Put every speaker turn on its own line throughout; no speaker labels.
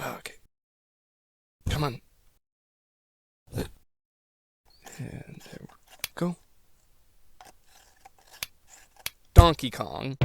Okay. Come on. And there we go. Donkey Kong.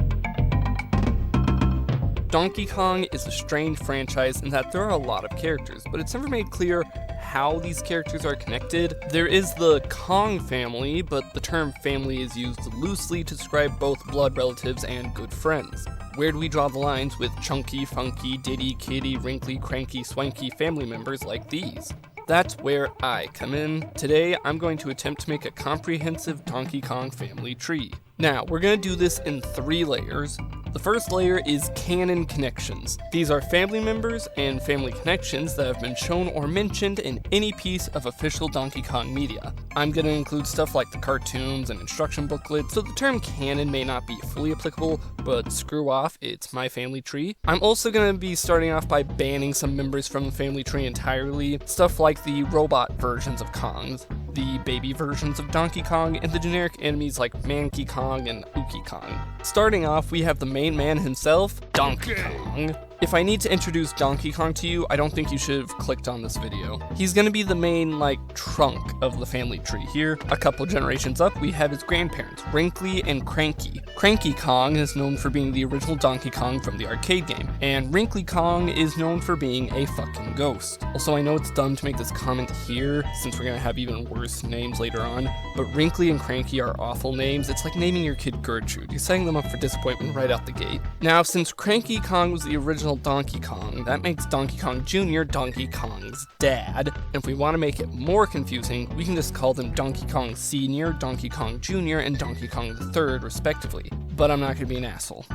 Donkey Kong is a strange franchise in that there are a lot of characters, but it's never made clear how these characters are connected. There is the Kong family, but the term family is used loosely to describe both blood relatives and good friends. Where do we draw the lines with chunky, funky, Diddy, Kitty, wrinkly, cranky, swanky family members like these? That's where I come in. Today, I'm going to attempt to make a comprehensive Donkey Kong family tree. Now, we're going to do this in 3 layers. The first layer is canon connections. These are family members and family connections that have been shown or mentioned in any piece of official Donkey Kong media. I'm going to include stuff like the cartoons and instruction booklets, so the term canon may not be fully applicable, but screw off, it's my family tree. I'm also going to be starting off by banning some members from the family tree entirely, stuff like the robot versions of Kongs, the baby versions of Donkey Kong, and the generic enemies like Mankey Kong and Ookie Kong. Starting off, we have the main man himself, Donkey Kong. If I need to introduce Donkey Kong to you, I don't think you should have clicked on this video. He's gonna be the main, trunk of the family tree here. A couple generations up, we have his grandparents, Wrinkly and Cranky. Cranky Kong is known for being the original Donkey Kong from the arcade game, and Wrinkly Kong is known for being a fucking ghost. Also, I know it's dumb to make this comment here, since we're gonna have even worse names later on, but Wrinkly and Cranky are awful names. It's like naming your kid Gertrude. You're setting them up for disappointment right out the gate. Now, since Cranky Kong was the original Donkey Kong, that makes Donkey Kong Jr. Donkey Kong's dad. And if we want to make it more confusing, we can just call them Donkey Kong Sr., Donkey Kong Jr., and Donkey Kong III, respectively. But I'm not going to be an asshole.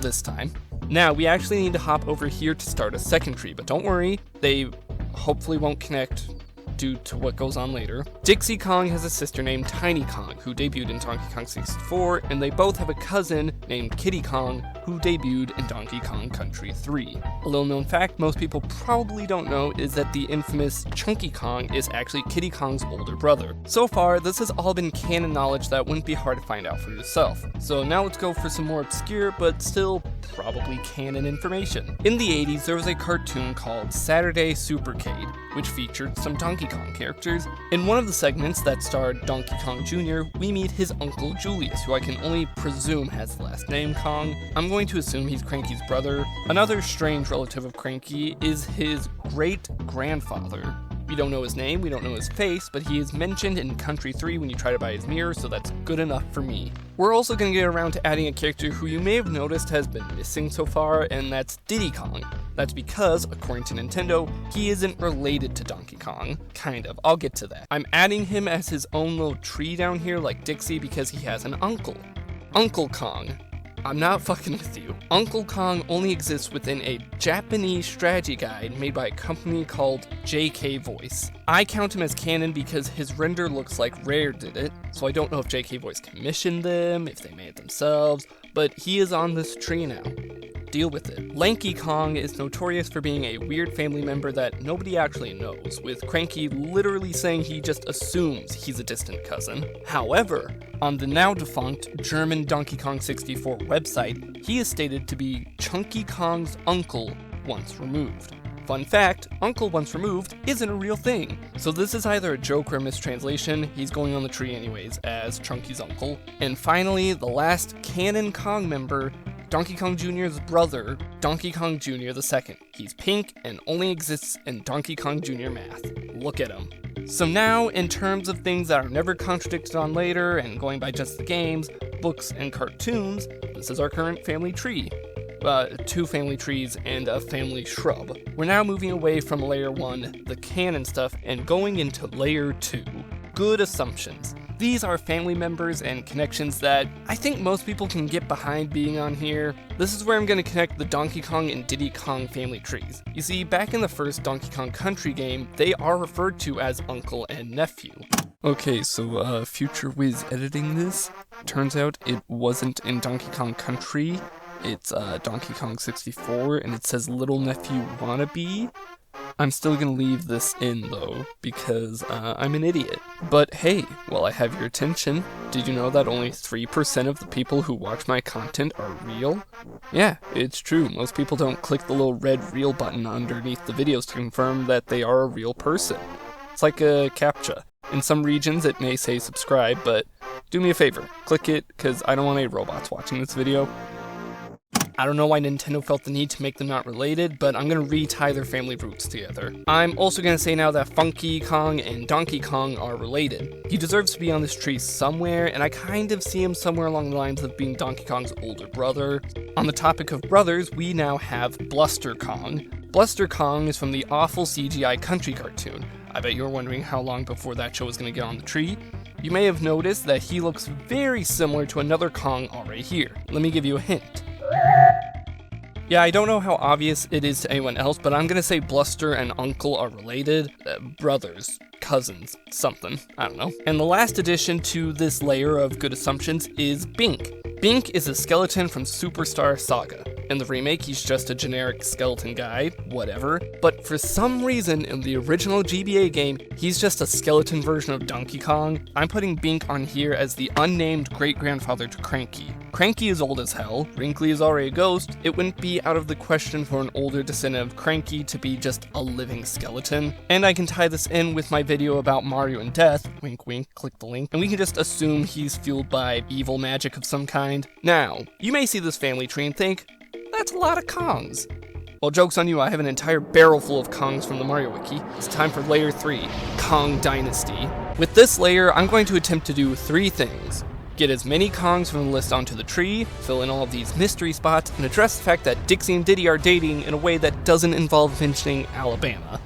This time. Now, we actually need to hop over here to start a second tree, but don't worry, they hopefully won't connect due to what goes on later. Dixie Kong has a sister named Tiny Kong, who debuted in Donkey Kong 64, and they both have a cousin named Kitty Kong, who debuted in Donkey Kong Country 3. A little known fact most people probably don't know is that the infamous Chunky Kong is actually Kitty Kong's older brother. So far, this has all been canon knowledge that wouldn't be hard to find out for yourself. So now let's go for some more obscure, but still probably canon information. In the 80s, there was a cartoon called Saturday Supercade, which featured some Donkey Kong characters. In one of the segments that starred Donkey Kong Jr., we meet his uncle Julius, who I can only presume has the last name Kong. I'm going to assume he's Cranky's brother. Another strange relative of Cranky is his great-grandfather. We don't know his name, we don't know his face, but he is mentioned in Country 3 when you try to buy his mirror, so that's good enough for me. We're also going to get around to adding a character who you may have noticed has been missing so far, and that's Diddy Kong. That's because, according to Nintendo, he isn't related to Donkey Kong. Kind of, I'll get to that. I'm adding him as his own little tree down here like Dixie because he has an uncle. Uncle Kong. I'm not fucking with you. Uncle Kong only exists within a Japanese strategy guide made by a company called JK Voice. I count him as canon because his render looks like Rare did it, so I don't know if JK Voice commissioned them, if they made it themselves, but he is on this tree now. Deal with it. Lanky Kong is notorious for being a weird family member that nobody actually knows, with Cranky literally saying he just assumes he's a distant cousin. However, on the now defunct German Donkey Kong 64 website, he is stated to be Chunky Kong's uncle once removed. Fun fact, uncle once removed isn't a real thing. So this is either a joke or a mistranslation. He's going on the tree anyways as Chunky's uncle. And finally, the last canon Kong member, Donkey Kong Jr.'s brother, Donkey Kong Jr. II. He's pink and only exists in Donkey Kong Jr. math. Look at him. So now, in terms of things that are never contradicted on later and going by just the games, books, and cartoons, this is our current family tree. 2 family trees and a family shrub. We're now moving away from layer 1, the canon stuff, and going into layer 2. Good assumptions. These are family members and connections that I think most people can get behind being on here. This is where I'm going to connect the Donkey Kong and Diddy Kong family trees. You see, back in the first Donkey Kong Country game, they are referred to as uncle and nephew. Okay, so Future Wiz editing this. Turns out it wasn't in Donkey Kong Country. It's Donkey Kong 64, and it says Little Nephew Wannabe. I'm still gonna leave this in though, because I'm an idiot. But hey, while I have your attention, did you know that only 3% of the people who watch my content are real? Yeah, it's true. Most people don't click the little red real button underneath the videos to confirm that they are a real person. It's like a CAPTCHA. In some regions it may say subscribe, but do me a favor, click it, because I don't want any robots watching this video. I don't know why Nintendo felt the need to make them not related, but I'm gonna retie their family roots together. I'm also gonna say now that Funky Kong and Donkey Kong are related. He deserves to be on this tree somewhere, and I kind of see him somewhere along the lines of being Donkey Kong's older brother. On the topic of brothers, we now have Bluster Kong. Bluster Kong is from the awful CGI country cartoon. I bet you're wondering how long before that show is gonna get on the tree. You may have noticed that he looks very similar to another Kong already here. Let me give you a hint. Yeah, I don't know how obvious it is to anyone else, but I'm gonna say Bluster and Uncle are related. Brothers, cousins, something, I don't know. And the last addition to this layer of good assumptions is Bink. Bink is a skeleton from Superstar Saga. In the remake, he's just a generic skeleton guy, whatever. But for some reason, in the original GBA game, he's just a skeleton version of Donkey Kong. I'm putting Bink on here as the unnamed great-grandfather to Cranky. Cranky is old as hell, Wrinkly is already a ghost. It wouldn't be out of the question for an older descendant of Cranky to be just a living skeleton. And I can tie this in with my video about Mario and Death, wink wink, click the link, and we can just assume he's fueled by evil magic of some kind. Now, you may see this family tree and think, that's a lot of Kongs. Well, joke's on you, I have an entire barrel full of Kongs from the Mario Wiki. It's time for layer 3, Kong Dynasty. With this layer, I'm going to attempt to do 3 things. Get as many Kongs from the list onto the tree, fill in all of these mystery spots, and address the fact that Dixie and Diddy are dating in a way that doesn't involve mentioning Alabama.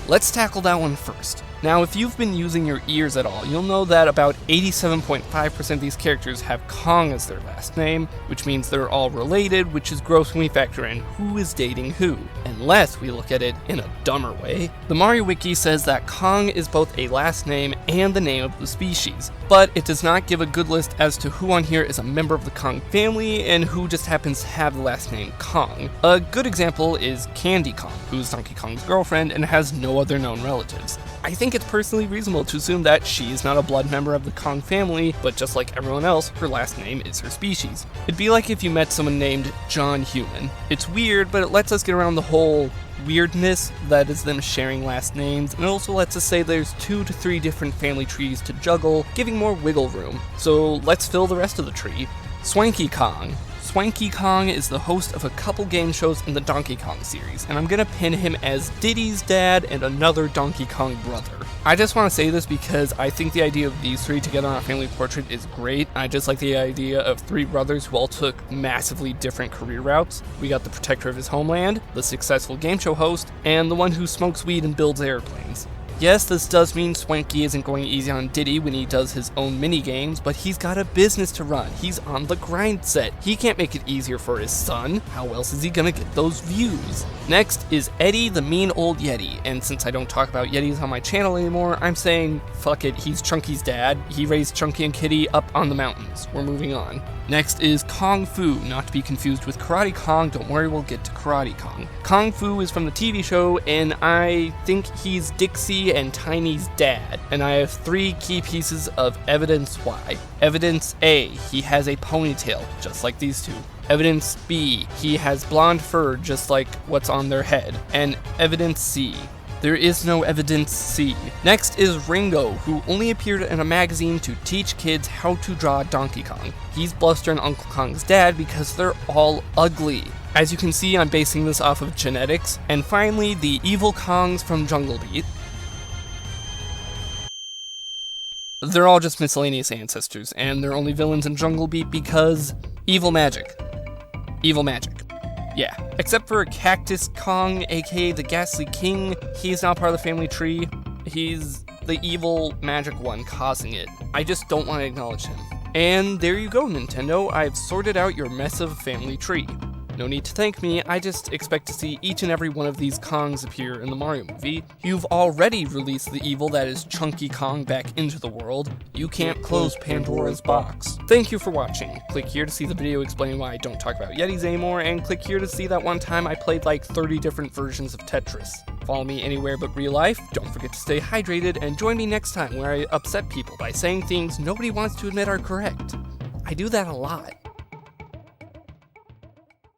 Let's tackle that one first. Now, if you've been using your ears at all, you'll know that about 87.5% of these characters have Kong as their last name, which means they're all related, which is gross when we factor in who is dating who, unless we look at it in a dumber way. The Mario Wiki says that Kong is both a last name and the name of the species, but it does not give a good list as to who on here is a member of the Kong family and who just happens to have the last name Kong. A good example is Candy Kong, who's Donkey Kong's girlfriend and has no other known relatives. I think it's personally reasonable to assume that she is not a blood member of the Kong family, but just like everyone else, her last name is her species. It'd be like if you met someone named John Human. It's weird, but it lets us get around the whole weirdness that is them sharing last names, and it also lets us say there's 2 to 3 different family trees to juggle, giving more wiggle room. So let's fill the rest of the tree. Swanky Kong. Swanky Kong is the host of a couple game shows in the Donkey Kong series, and I'm gonna pin him as Diddy's dad and another Donkey Kong brother. I just want to say this because I think the idea of these 3 together on a family portrait is great. I just like the idea of 3 brothers who all took massively different career routes. We got the protector of his homeland, the successful game show host, and the one who smokes weed and builds airplanes. Yes, this does mean Swanky isn't going easy on Diddy when he does his own mini-games, but he's got a business to run. He's on the grind set. He can't make it easier for his son. How else is he gonna get those views? Next is Eddie the Mean Old Yeti, and since I don't talk about Yetis on my channel anymore, I'm saying, fuck it, he's Chunky's dad. He raised Chunky and Kitty up on the mountains. We're moving on. Next is Kung Fu, not to be confused with Karate Kong. Don't worry, we'll get to Karate Kong. Kung Fu is from the TV show, and I think he's Dixie and Tiny's dad. And I have 3 key pieces of evidence why. Evidence A, he has a ponytail, just like these 2. Evidence B, he has blonde fur, just like what's on their head. And evidence C, there is no evidence C. Next is Ringo, who only appeared in a magazine to teach kids how to draw Donkey Kong. He's Bluster and Uncle Kong's dad because they're all ugly. As you can see, I'm basing this off of genetics. And finally, the evil Kongs from Jungle Beat. They're all just miscellaneous ancestors, and they're only villains in Jungle Beat because evil magic. Evil magic. Yeah, except for Cactus Kong, aka the Ghastly King, he's not part of the family tree. He's the evil magic one causing it. I just don't want to acknowledge him. And there you go, Nintendo, I've sorted out your mess of family tree. No need to thank me, I just expect to see each and every one of these Kongs appear in the Mario movie. You've already released the evil that is Chunky Kong back into the world. You can't close Pandora's box. Thank you for watching. Click here to see the video explaining why I don't talk about Yetis anymore, and click here to see that one time I played like 30 different versions of Tetris. Follow me anywhere but real life, don't forget to stay hydrated, and join me next time where I upset people by saying things nobody wants to admit are correct. I do that a lot.